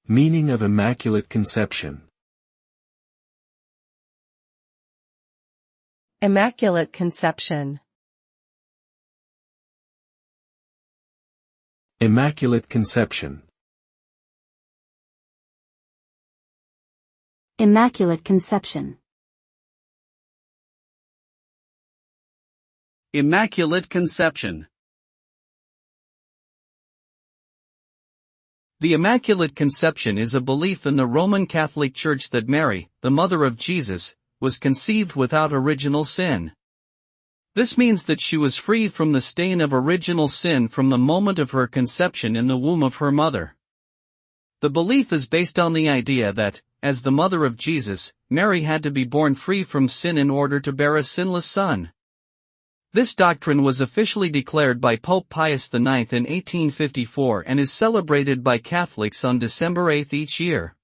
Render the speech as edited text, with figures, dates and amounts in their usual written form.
Meaning of Immaculate Conception. Immaculate Conception. Immaculate Conception. Immaculate Conception. Immaculate Conception. The Immaculate Conception is a belief in the Roman Catholic Church that Mary, the mother of Jesus, was conceived without original sin. This means that she was free from the stain of original sin from the moment of her conception in the womb of her mother. The belief is based on the idea that, as the mother of Jesus, Mary had to be born free from sin in order to bear a sinless son. This doctrine was officially declared by Pope Pius IX in 1854 and is celebrated by Catholics on December 8 each year.